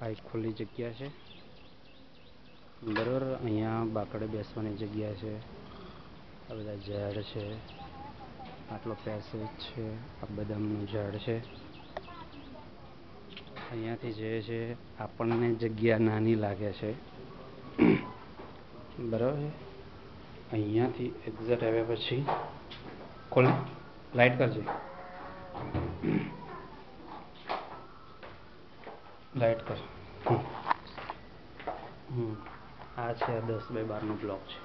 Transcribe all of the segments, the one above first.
આ એક ખુલ્લી જગ્યા છે બરાબર. અહીંયા બાકડે બેસવાની જગ્યા છે. આ બધા ઝાડ છે. આટલો પેસેજ છે. આ બદામનું ઝાડ છે. અહીંયાથી જે છે આપણને જગ્યા નાની લાગે છે બરાબર છે. અહીંયાથી એક્ઝેક્ટ આવ્યા પછી ખોલ લાઇટ કરજે, લાઇટ કર. આ છે 10x12 બ્લોક છે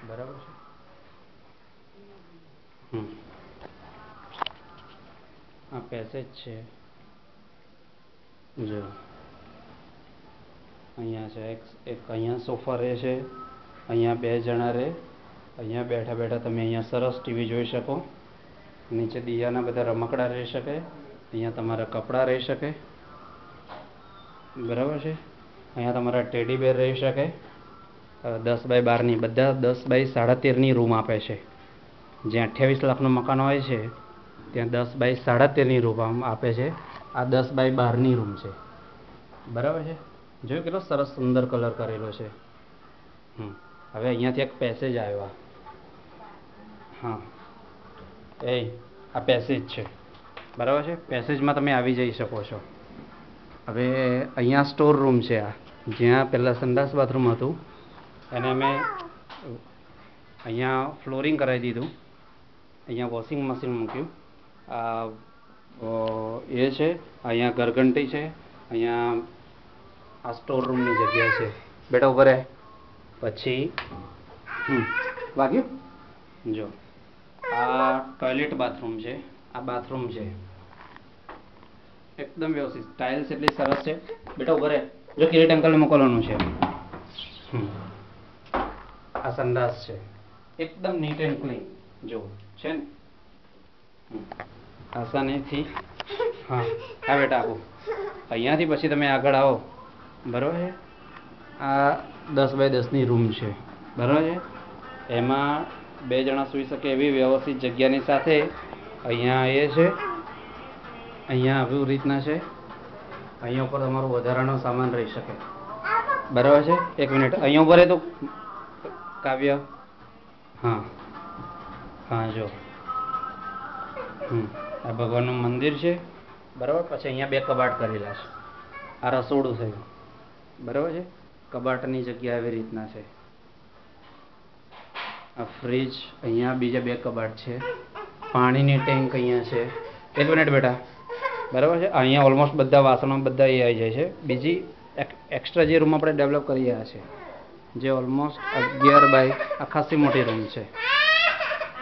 બરાબર છે. આ પેસેજ છે જો અહીંયા છે એક અહીંયા સોફા રહે છે. અહીંયા 2 જણા રહે. અહીંયા બેઠા બેઠા તમે અહીંયા સરસ ટીવી જોઈ શકો. નીચે દિયાના બધા રમકડા રહી શકે. અહીંયા તમારા કપડાં રહી શકે બરાબર છે. અહીંયા તમારા ટેડી બેર રહી શકે. 10x12ની બધા 10x13.5 રૂમ આપે છે. જ્યાં 28 લાખનું મકાન હોય છે ત્યાં 10x13.5 રૂમ આપે છે. આ 10x12ની રૂમ છે બરાબર છે. જોયું કેટલો સરસ સુંદર કલર કરેલો છે. હવે અહીંયાથી એક પેસેજ આવ્યા. હા આ પેસેજ છે બરાબર છે. પેસેજમાં તમે આવી જઈ શકો છો. હવે અહીંયા સ્ટોર રૂમ છે. આ જ્યાં પહેલાં સંડાસ બાથરૂમ હતું એને અમે અહીંયા ફ્લોરિંગ કરાવી દીધું. અહીંયા વોશિંગ મશીન મૂક્યું. આ એ છે. અહીંયા ઘરઘંટી છે. અહીંયા આ સ્ટોર રૂમની જગ્યા છે. બેટા ઉપર પછી વાગ્યું જો આ ટોયલેટ બાથરૂમ છે. આ બાથરૂમ છે એકદમ વ્યવસ્થિત. ટાઇલ્સ એટલી સરસ છે. બેટા ઉપર જો કિરીટ અંકલને મોકલવાનું છે. આ સંડાસ છે એકદમ નીટ એન્ડ ક્લીન જો છે ને. આસાનીથી હા બેટા આવો. અહીંયાથી પછી તમે આગળ આવો બરાબર છે. આ 10x10ની રૂમ છે બરાબર છે. એમાં 2 જણા સૂઈ શકે એવી વ્યવસ્થિત જગ્યાની સાથે અહીંયા એ છે. અહીંયા આવી રીતના છે. અહીંયા ઉપર તમારો વધારાનો સામાન રહી શકે બરાબર છે. 1 મિનિટ અહીંયા ઉપર તો કાવ્ય હા જો આ ભગવાનનું મંદિર છે બરાબર. પછી અહીંયા 2 કબાટ કરેલા છે. આ રસોડું થયું બરાબર છે. કબાટની જગ્યા આવી રીતના છે. આ ફ્રીજ. અહીંયા બીજા 2 કબાટ છે. પાણીની ટેન્ક અહીંયા છે. 1 મિનિટ બેટા બરાબર છે. અહીંયા ઓલમોસ્ટ બધા વાસણો બધા એ આવી જાય છે. બીજી એક્સ્ટ્રા જે રૂમ આપણે ડેવલપ કરી રહ્યા છે જે ઓલમોસ્ટ 11 આ ખાસી મોટી રૂમ છે.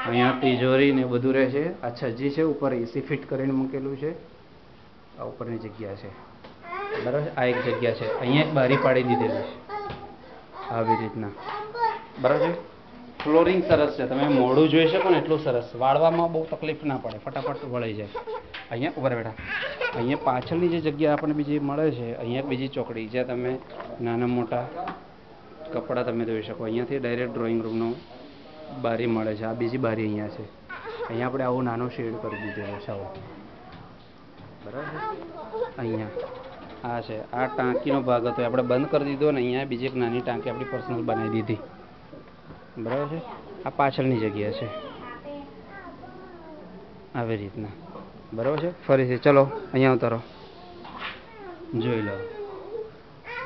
અહીંયા તિજોરી ને બધું રહે છે. આ છજ્જી છે. ઉપર એસી ફિટ કરીને મૂકેલું છે. આ ઉપરની જગ્યા છે બરાબર છે. આ એક જગ્યા છે. અહીંયા એક બારી પાડી દીધેલી છે આવી રીતના બરાબર છે. ફ્લોરિંગ સરસ છે. તમે મોઢું જોઈ શકો ને એટલું સરસ. વાળવામાં બહુ તકલીફ ના પડે, ફટાફટ વળી જાય. અહીંયા ઉપર બેઠા અહીંયા પાછળની જે જગ્યા આપણને બીજી મળે છે અહીંયા બીજી ચોકડી જ્યાં તમે નાના મોટા કપડાં તમે ધોઈ શકો. અહીંયાથી ડાયરેક્ટ ડ્રોઈંગ રૂમનો બારી મળે છે. આ બીજી બારી અહીંયા છે. અહીંયા આપણે આવો નાનો શેડ કરી દીધેલો છે આવો બરાબર. અહીંયા આ છે. આ ટાંકીનો ભાગ હતો આપણે બંધ કરી દીધો ને અહીંયા બીજી એક નાની ટાંકી આપણી પર્સનલ બનાવી દીધી બરાબર છે. આ પાછળની જગ્યા છે આવી રીતના બરાબર છે. ફરીથી ચલો અહીંયા ઉતારો જોઈ લો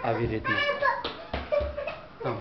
આવી રીતના. હા